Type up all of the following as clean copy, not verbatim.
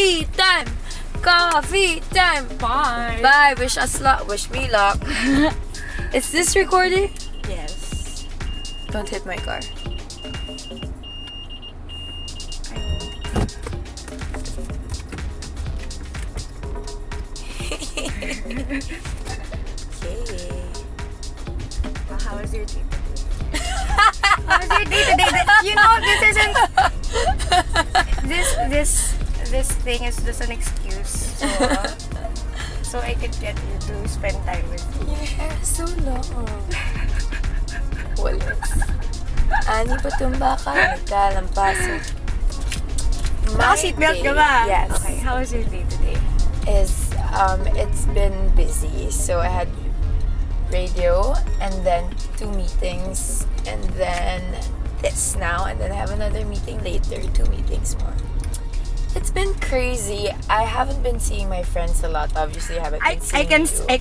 Coffee time! Coffee time! Bye! Bye! Wish us luck. Wish me luck. Is this recording? Yes. Don't hit my car. Okay. Well, how was your day today? How was your day today? You know, this isn't... This thing is just an excuse. So I could get you to spend time with me. Your hair is so long. Walis. Ani pa tumba ka, nagkalampaso. Naka-seatbelt ka ba? Yes. Okay, how was your day today? It's been busy. So I had radio and then 2 meetings and then this now and then I have another meeting later, 2 meetings more. It's been crazy. I haven't been seeing my friends a lot. Obviously, I haven't been seeing you. I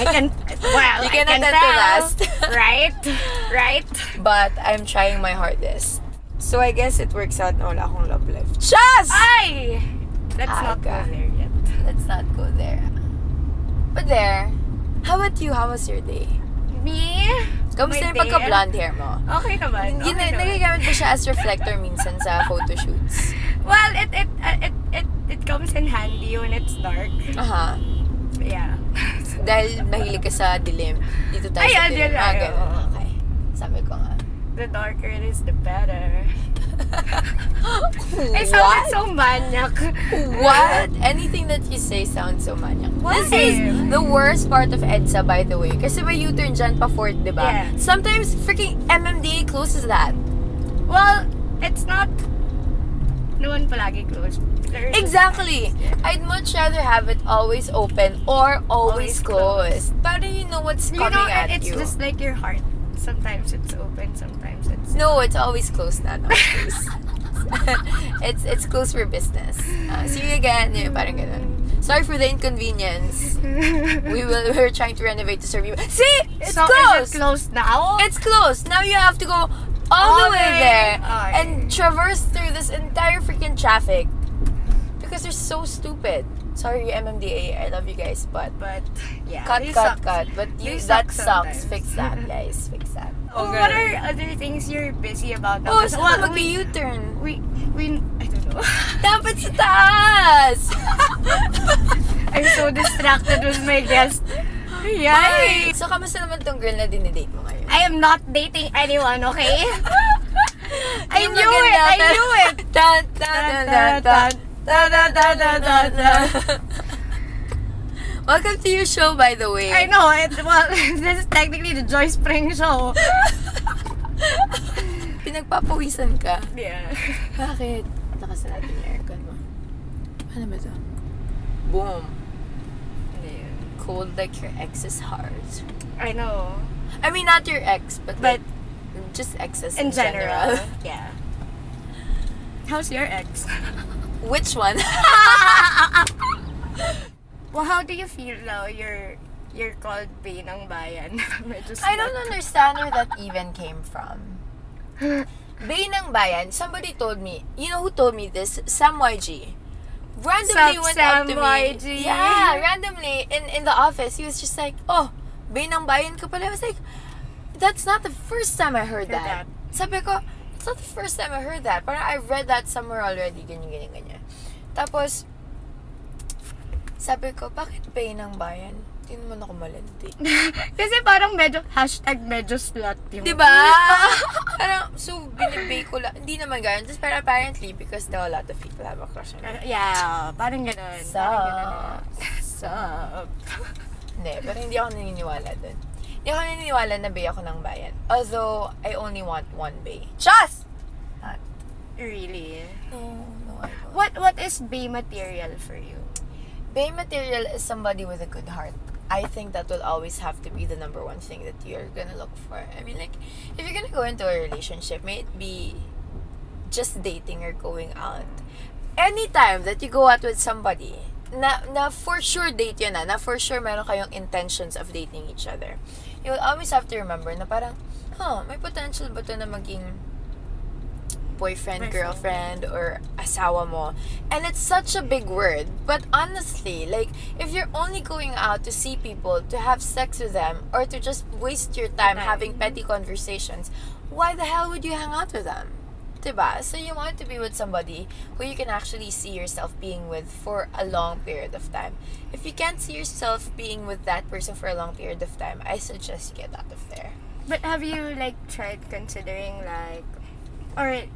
can well, You I cannot can tell. tell. Last. Right? But I'm trying my hardest. So I guess it works out na wala akong love life. Chas! Ay! Let's not go Aga. there yet. Let's not go there. But there. How about you? How was your day? Me? Kamusta My yung day? pagka-blonde hair mo? Okay naman. Okay naman. Nagagamit ko siya as reflector minsan sa photo shoots. Well, it comes in handy when it's dark. Aha. Yeah. Dahil mahilig ka sa dilim. Dito tayo sa dilim. Ganun. Okay. Sabi ko nga. The darker it is, the better. I sounded so maniac. What? Anything that you say sounds so maniac. Why? This is the worst part of EDSA, by the way. Kasi may U-turn dyan pa Fort, diba? Yeah. Sometimes freaking MMDA closes that. Well, it's not naman palagi closed. Exactly. I'd much rather have it always open or always closed. Para you know what's coming at it's you. just like your heart. Sometimes it's open, sometimes it's No, it's always closed na. No, it's closed for business. See you again. Yung parang ganun. Sorry for the inconvenience. We're trying to renovate to serve you. See? It's closed. Is it closed now? It's closed. Now you have to go all the way there Okay. and traverse through this entire freaking traffic because they're so stupid. Sorry, MMDA. I love you guys, but yeah, cut. But that sucks. sometimes. Fix that, guys. Fix that. What are other things you're busy about now? Oh, saan ka mag-U-turn? We I don't know. Dapat sa taas! I'm so distracted with my guest. Yay! So, kamusta naman tong girl na dinidate mo ngayon? I am not dating anyone, okay? I Yung knew it! Tan, tan, tan, tan, tan. Welcome to your show, by the way. I know, this is technically the Joy Spring show. Pinagpapawisan ka. Yeah. Bakit? Lakas na natin yung aircon mo. Ano ba ito? Boom. Cold like your ex's heart. I know. I mean, not your ex, but like, just exes in general. Yeah. How's your ex? Which one? Well, how do you feel now? You're called Bay ng Bayan. I don't understand where that even came from. Bay ng Bayan. Somebody told me. You know who told me this? Sam YG. Randomly went up to me. YG. Yeah, randomly in the office. He was just like, "Oh, Bay ng Bayan ka pala." I was like, "That's not the first time I heard that." Sabi ko, "It's not the first time I heard that. Parang I read that somewhere already." Ganyan. Tapos, sabi ko, "Bakit Bay ng Bayan?" Hindi naman ako malandi. Kasi parang medyo slut yung... Diba? Parang, so, binibay ko lang. Hindi naman gano'n. Just parang apparently, because now a lot of people have a crush on me. Yeah, parang gano'n. Sup? Hindi, pero hindi ako naniniwala dun. Hindi ako naniniwala na bay ako ng bayan. Although, I only want one bay. Chas! Really? No, I don't. What is bay material for you? Bay material is somebody with a good heart. I think that will always have to be the number one thing that you're gonna look for. I mean, like, if you're gonna go into a relationship, may it be just dating or going out. Anytime that you go out with somebody, na for sure date yun na for sure meron kayong intentions of dating each other, you will always have to remember na parang, may potential ba to na maging boyfriend, girlfriend, or asawa mo. And it's such a big word. But honestly, like, if you're only going out to see people, to have sex with them, or to just waste your time having petty conversations, why the hell would you hang out with them? Diba? So you want to be with somebody who you can actually see yourself being with for a long period of time. If you can't see yourself being with that person for a long period of time, I suggest you get out of there. But have you like tried considering like, or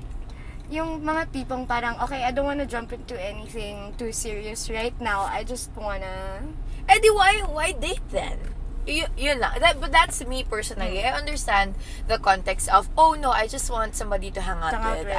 yung mga tipong parang, okay, I don't wanna jump into anything too serious right now. I just wanna... Di why date then? Yun lang. But that's me personally. I understand the context of, oh no, I just want somebody to hang out with.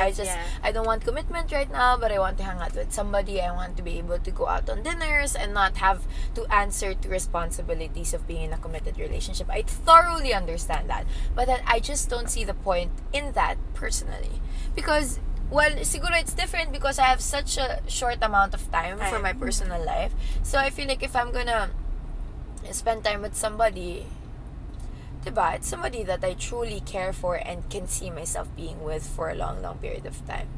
I don't want commitment right now, but I want to hang out with somebody. I want to be able to go out on dinners and not have to answer to responsibilities of being in a committed relationship. I thoroughly understand that. But then I just don't see the point in that personally. Because, well, siguro it's different because I have such a short amount of time for my personal life. So I feel like if I'm gonna spend time with somebody, diba, it's somebody that I truly care for and can see myself being with for a long period of time.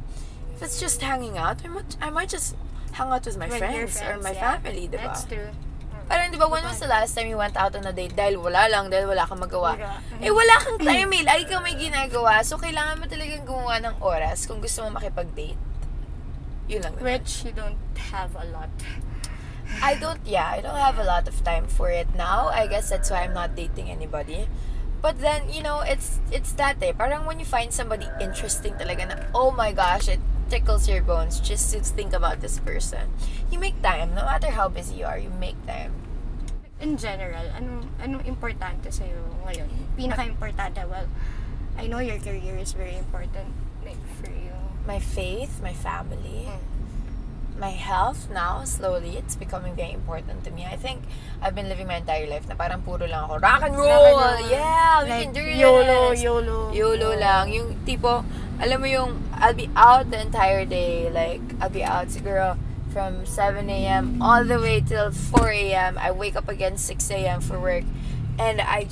If it's just hanging out, I might just hang out with my friends or my family, diba? That's true. Parang, diba, when was the last time you went out on a date dahil wala kang magawa? Wala kang time eh. Lagi kang may ginagawa. So, kailangan mo talagang gumawa ng oras kung gusto mo makipag-date. Yun lang naman. Which you don't have a lot. I don't have a lot of time for it now. I guess that's why I'm not dating anybody. But then, you know, it's that eh. Parang when you find somebody interesting talaga na, oh my gosh, it tickles your bones just to think about this person. You make time. No matter how busy you are, you make time. In general, anong importante sa'yo ngayon? Pinaka-importante, well, I know your career is very important, like, for you. My faith, my family. My health now, slowly, it's becoming very important to me. I think I've been living my entire life na parang puro lang ako, rock and roll! Yeah, we can do this! YOLO lang. Yung tipo, alam mo yung, I'll be out the entire day. Like, I'll be out siguro from 7 a.m. all the way till 4 a.m. I wake up again 6 a.m. for work. And I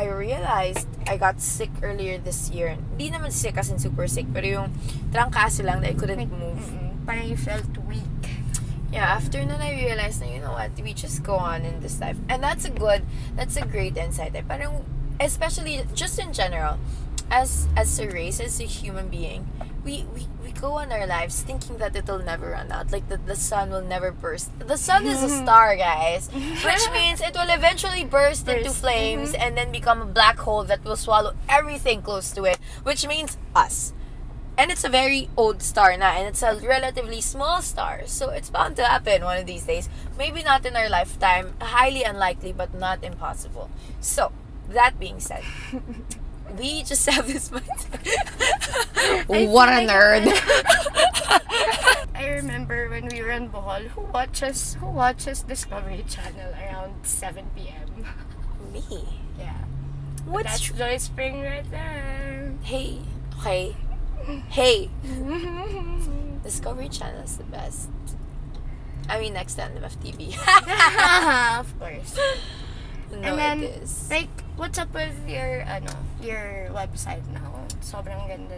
realized I got sick earlier this year. Hindi naman sick as in super sick, pero yung trangkaso lang that I couldn't move. Parang you felt weak. Yeah, after nun I realized na, you know what, we just go on in this life. And that's a great insight. Parang, especially, just in general, as a race, as a human being, we go on our lives thinking that it'll never run out. Like, the sun will never burst. The sun is a star, guys. Which means it will eventually burst into flames and then become a black hole that will swallow everything close to it. Which means us. And it's a very old star na, and it's a relatively small star. So it's bound to happen one of these days. Maybe not in our lifetime. Highly unlikely, but not impossible. So, that being said, we just have this mindset. What a nerd! I remember when we were in Bohol, who watches Discovery Channel around 7 p.m.? Me. Yeah. What's That's Joy Spring right there. Hey. Okay. Hey. Discovery Channel is the best. I mean, next to MFTV. Of course. No, and then, it is. Like, what's up with your website now? Sobrang ganda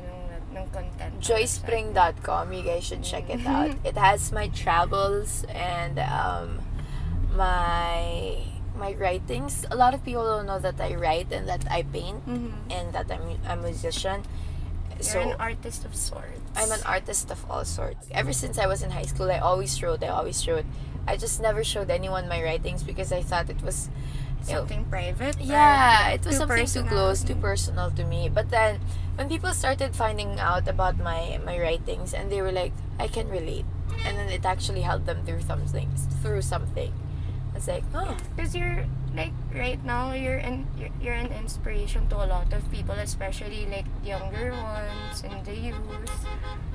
ng content. Joyspring.com. You guys should check it out. It has my travels and my writings. A lot of people don't know that I write and that I paint and that I'm a musician. You're an artist of sorts. I'm an artist of all sorts. Ever since I was in high school, I always wrote. I just never showed anyone my writings because I thought it was something private. Yeah, it was something too close, too personal to me. But then, when people started finding out about my writings, and they were like, I can relate, and then it actually helped them through something. It's like, oh, because you're like right now you're an inspiration to a lot of people, especially like younger ones and the youth.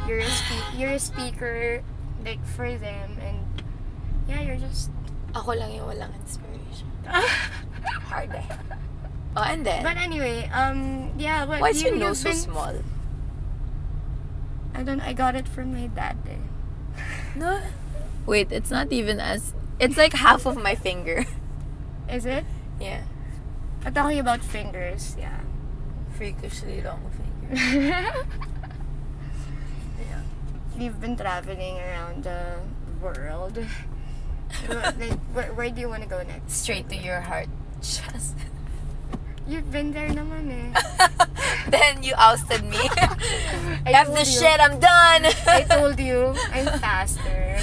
You're a speaker like for them, and yeah, you're just ako lang yung walang inspiration. Hard eh. Oh, and then. But anyway, yeah. But why is your nose so small? I got it from my dad. No. Wait, it's not even as. It's like half of my finger. Is it? Yeah. I'm talking about fingers, yeah. Freakishly long finger. we've been traveling around the world. Like, where do you want to go next? Straight to your heart. Just. You've been there naman eh. Then you ousted me. I F told the you. shit, I'm done. I told you, I'm faster.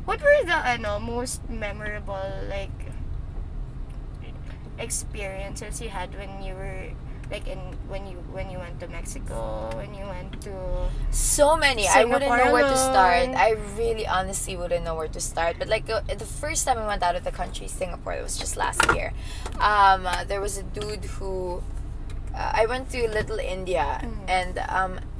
What were the most memorable like experiences you had when you were like when you went to Mexico, when you went to So many. I wouldn't Singapore know where to start. alone. I really honestly wouldn't know where to start. But like the first time I went out of the country, Singapore, it was just last year. There was a dude who I went to Little India, and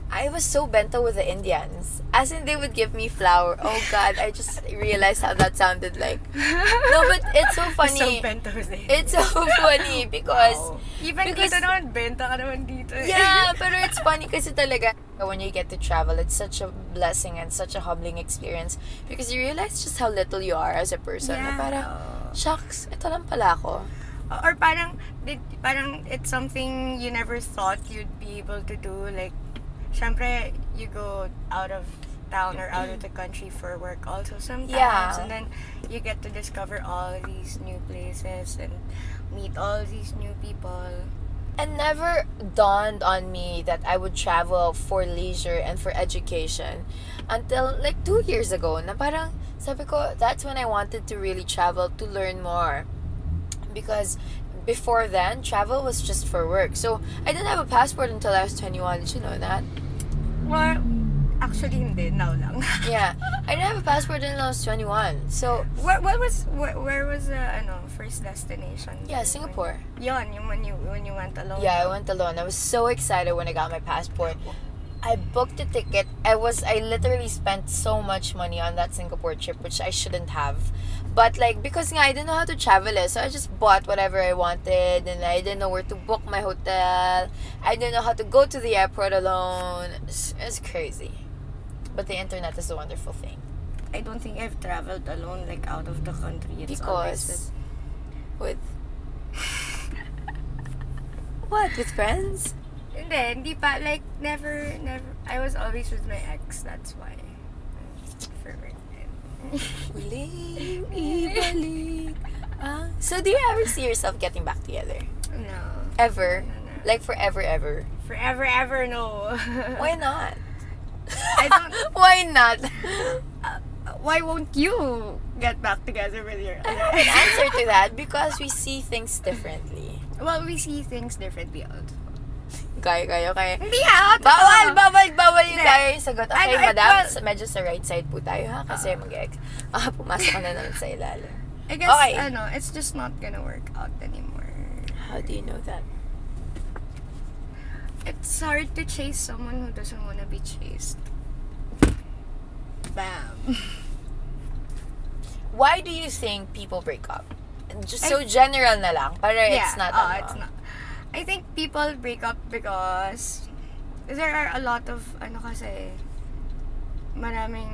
I was so bento with the Indians. As in, they would give me flour. Oh God, I just realized how that sounded like. No, but it's so funny. So bento eh. It's so funny because Even because- dito naman, benta ka naman dito eh. yeah, pero it's funny kasi talaga when you get to travel, it's such a blessing and such a humbling experience because you realize just how little you are as a person. Na parang, shucks, ito lang pala ako. Or parang it's something you never thought you'd be able to do. Like, syempre, you go out of town or out of the country for work also sometimes. Yeah. And then you get to discover all these new places and meet all these new people. It never dawned on me that I would travel for leisure and for education until like 2 years ago. Na parang sabi ko, that's when I wanted to really travel to learn more. Because before then, travel was just for work. So, I didn't have a passport until I was 21. Did you know that? Well, actually hindi, now lang. Yeah. I didn't have a passport until I was 21. So, where was the first destination? yeah, Singapore. Yon, yung when you went alone. Yeah, I went alone. I was so excited when I got my passport. I booked a ticket. I literally spent so much money on that Singapore trip, which I shouldn't have. But like, because I didn't know how to travel, so I just bought whatever I wanted, and I didn't know where to book my hotel. I didn't know how to go to the airport alone. It's crazy. But the internet is a wonderful thing. I don't think I've traveled alone, like out of the country. It's always Because with what? With friends? hindi pa, like, never, I was always with my ex, that's why. For Huling ibalik ang- So do you ever see yourself getting back together? No. Ever? No. Like forever, ever? Ever, no. Why not? I don't, Why not? why won't you get back together with your I have an answer to that because we see things differently. Well, we see things differently also. Kayo. Hindi ha! Bawal yung Hindi. kayo yung sagot. Okay, Ano, madam, well- medyo sa right side po tayo ha kasi mag-ex. Pumasok ka na naman sa ilalim. I guess, Okay. it's just not gonna work out anymore. How do you know that? It's hard to chase someone who doesn't want to be chased. Bam. Why do you think people break up? Just so general na lang. Para it's not it's not. I think people break up because there are a lot of kasi maraming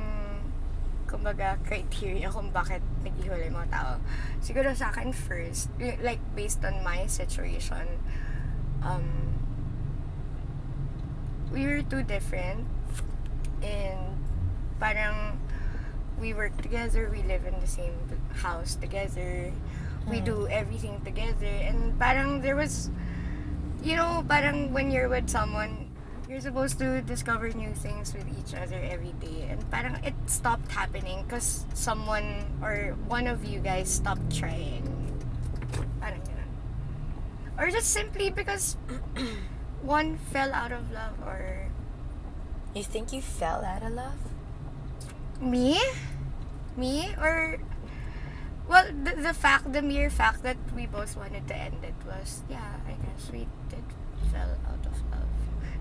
kumbaga criteria kung bakit naghiwalay mga tao. Siguro sa akin first, like based on my situation, we were too different and parang we work together, we live in the same house together, we do everything together, and parang there was, parang when you're with someone, you're supposed to discover new things with each other every day, and parang it stopped happening because someone or one of you guys stopped trying. Parang ganun. Or just simply because one fell out of love, or You think you fell out of love? me, or well, the mere fact that we both wanted to end it was, yeah, I guess we did fell out of love.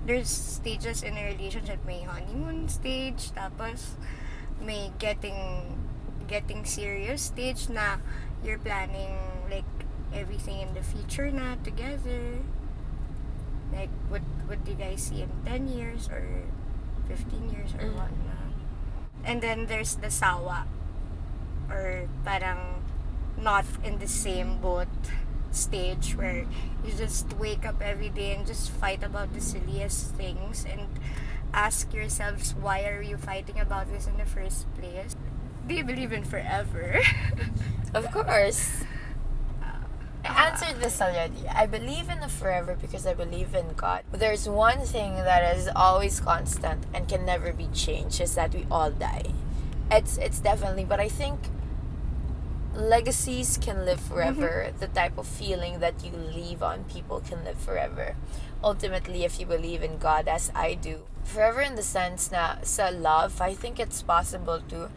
There's stages in a relationship. May honeymoon stage, tapos may getting serious stage na you're planning like everything in the future na together. Like, would you guys see in 10 years or 15 years or what na. And then there's the sawa, or parang not in the same boat stage where you just wake up every day and just fight about the silliest things, and ask yourselves, why are you fighting about this in the first place? Do you believe in forever? Of course. I answered this already. I believe in the forever because I believe in God. There's one thing that is always constant and can never be changed, is that we all die. It's definitely, but I think legacies can live forever. The type of feeling that you leave on people can live forever. Ultimately, if you believe in God, as I do, forever in the sense na sa love, I think it's possible to,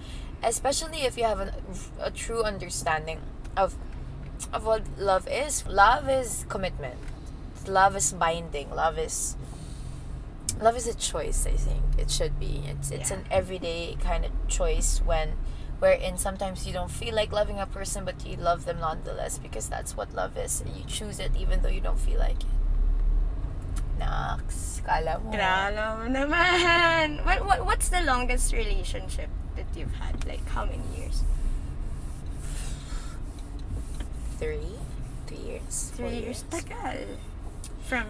especially if you have a true understanding of what love is. Love is commitment. Love is binding. Love is a choice. I think it should be. It's an everyday kind of choice wherein sometimes you don't feel like loving a person, but you love them nonetheless because that's what love is. You choose it even though you don't feel like it. Naks, kala mo. Kala mo naman. What's the longest relationship that you've had? Like, how many years? 3 years. 3 years. Tagal. From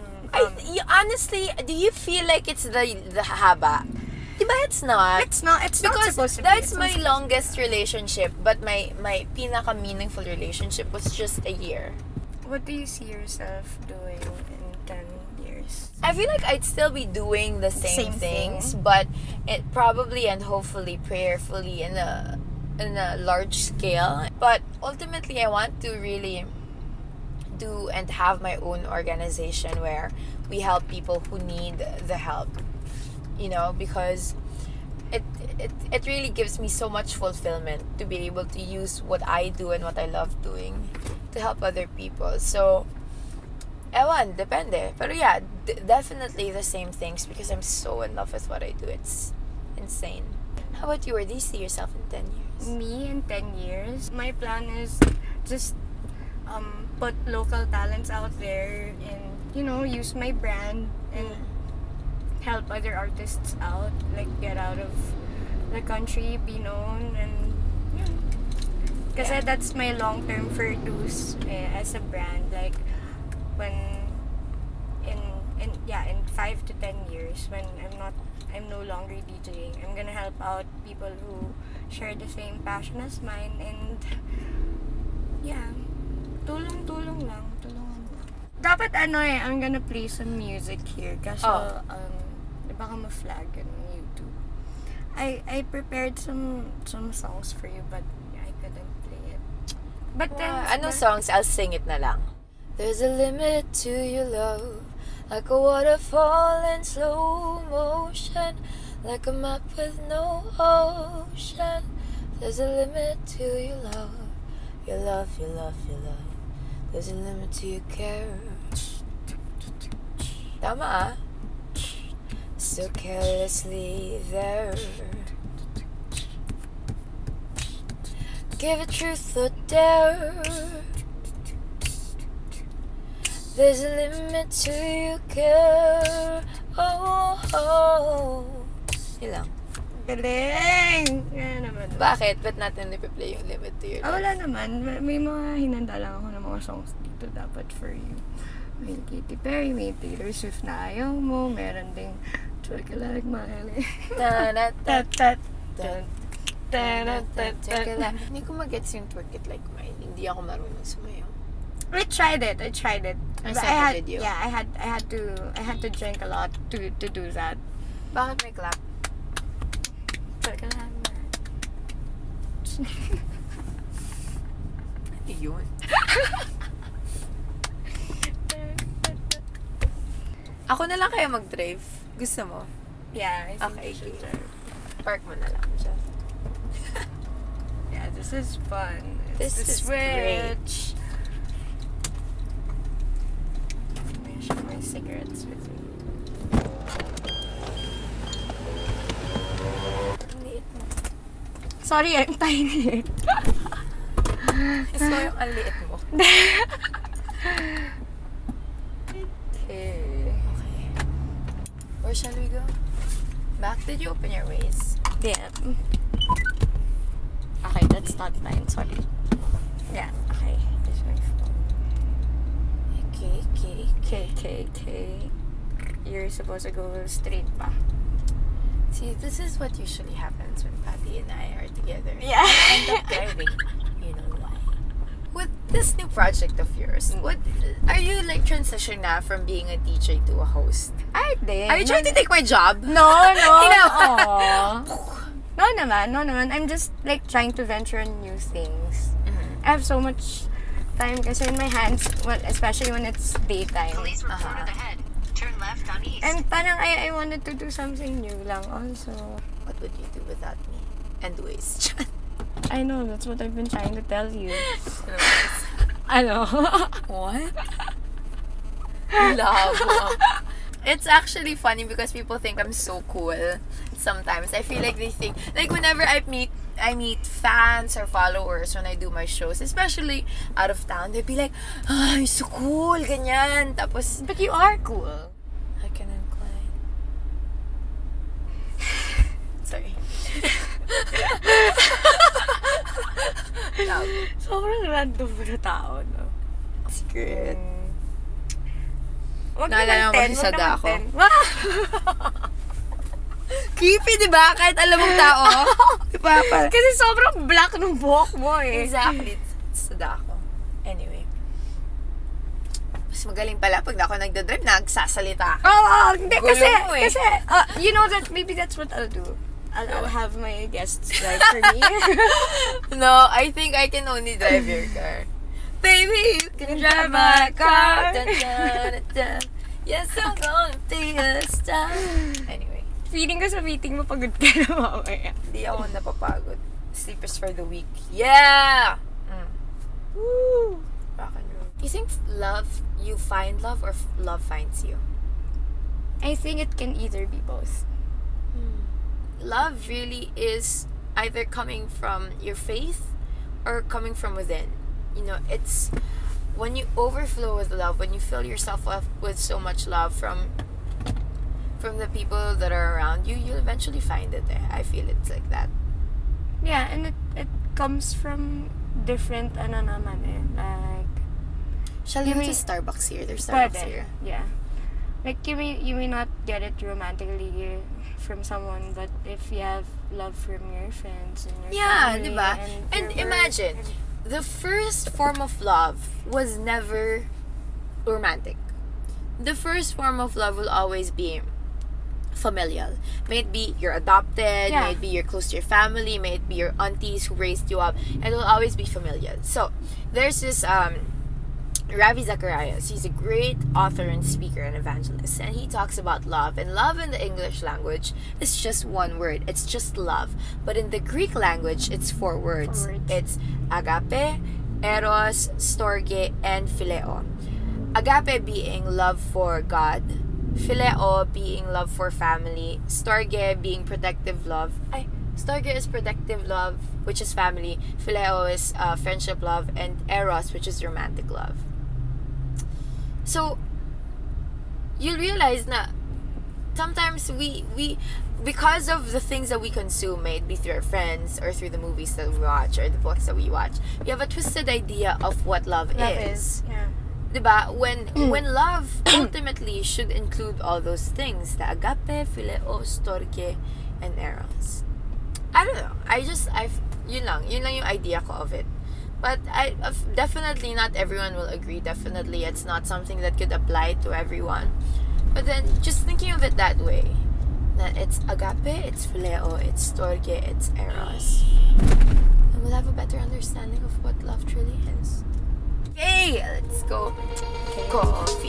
honestly, do you feel like it's the haba? Diba it's not? It's not Because supposed to be. that's my longest relationship, but my pinaka meaningful relationship was just a year. What do you see yourself doing in 10 years? I feel like I'd still be doing the same things, but it probably and hopefully prayerfully in a large scale. But ultimately, I want to really do and have my own organization where we help people who need the help. You know, because it really gives me so much fulfillment to be able to use what I do and what I love doing to help other people. So, ewan, depende. Pero yeah, definitely the same things because I'm so in love with what I do. It's insane. How about you? Where do you see yourself in 10 years? Me in 10 years, my plan is just put local talents out there and, you know, use my brand and help other artists out, like get out of the country, be known, and because that's my long-term purpose as a brand. Like when in 5 to 10 years, when I'm no longer DJing, I'm gonna help out people who share the same passion as mine, and tulong lang. Dapat I'm gonna play some music here kasi baka ma-flag on YouTube. I prepared some songs for you, but I couldn't play it. But then anong songs? I'll sing it na lang. There's a limit to your love, like a waterfall in slow motion, like a map with no ocean. There's a limit to your love, your love, your love, your love. There's a limit to your care. Tama. So carelessly there. Give a truth or dare. There's a limit to your care. Oh. Yun lang. galing! Yan naman. Bakit? Ba't natin ipi-play yung limit to your life? Wala naman. May mga hinanda lang ako ng mga songs dito dapat for you. May Katy Perry, may Taylor Swift na ayaw mo, meron ding Twerk It Like Miley. Hindi ko mag-gets yung Twerk It Like Miley. Hindi ako marunong sumayaw. I tried it. I saw the video. Yeah, I had to drink a lot to do that. Bakit may clap? Twerk It Like Hindi yun. Ako na lang kaya mag-drive. Gusto mo? Yeah, I think Okay, you should okay. drive. Park mo na lang siya. Yeah, this is fun. This is great. Let me share my cigarettes with me. Sorry, I'm tiny. So, yung ang liit mo. Okay. Where shall we go? Back? Did you open your ways? Yeah. Okay, that's not mine. Sorry. Yeah. Okay. This is my phone. Okay. K. You're supposed to go straight pa. See, this is what usually happens when Patty and I are together. Yeah. I end up driving. You know why? With this new project of yours, what are you like transitioning now from being a DJ to a host? I did. Are you trying to take my job? No, no. You know? Aw. No naman. I'm just like trying to venture on new things. I have so much time kasi in my hands, well, especially when it's daytime. Police reported ahead. Turn left on east. And parang I wanted to do something new lang also. What would you do without me? And waste. I know, that's what I've been trying to tell you. Ano? What? Labo. It's actually funny because people think I'm so cool. Sometimes I feel like they think, like whenever I meet fans or followers when I do my shows, especially out of town, they'd be like, "Ah, you're so cool, ganyan." Tapos, But you are cool. I can incline. Sorry. No. Sobrang random na tao, no? Secret. Wag Naalala mo naman si Sada ako. 10. Creepy, di ba? Kahit alam mong tao. Di ba? Kasi sobrang black ng buhok mo eh. Exactly. Sada ako. Anyway. Mas magaling pala pag ako nagdadrive, nagsasalita. Oo, hindi. Gulo Kasi, mo eh. you know that maybe that's what I'll do. I'll have my guests drive for me. No, I think I can only drive your car. Baby, you can drive my car. Dun, dun, dun, dun. Yes, I'm gonna be a star. Anyway, Feeling ko sa meeting mo pagod ka na mamaya. hindi ako napapagod. Sleepers for the week. Yeah! Woo! Rock and roll. You think you find love or love finds you? I think it can either be both. Love really is either coming from your faith or coming from within. You know, it's when you overflow with love, when you fill yourself up with so much love from the people that are around you, you'll eventually find it there. I feel it's like that. Yeah, and it comes from different naman eh. Like, Shall we You go to mean- Starbucks here? There's Starbucks here. yeah. Like you may not get it romantically from someone, but if you have love from your friends and your Yeah, family diba? and And your imagine, work, the first form of love was never romantic. The first form of love will always be familial. May it be you're adopted, Yeah. may it be you're close to your family, may it be your aunties who raised you up. It will always be familial. So, there's this Ravi Zacharias. He's a great author and speaker and evangelist, and he talks about love. And love in the English language is just one word. It's just love. But in the Greek language, it's 4 words. 4 words. It's agape, eros, storge, and phileo. Agape being love for God, phileo being love for family, storge being protective love. Storge is protective love, which is family. Phileo is friendship love, and eros, which is romantic love. So, you'll realize na sometimes we because of the things that we consume, may it be through our friends or through the movies that we watch or the books that we watch, we have a twisted idea of what love is. yeah. Diba? When love ultimately should include all those things, the agape, phileo, storge, and eros. I don't know. Yun lang yung idea ko of it. But definitely not everyone will agree. Definitely it's not something that could apply to everyone. But then just thinking of it that way, that it's agape, it's phileo, it's storge, it's eros, and we'll have a better understanding of what love truly is. Okay, let's go. Coffee.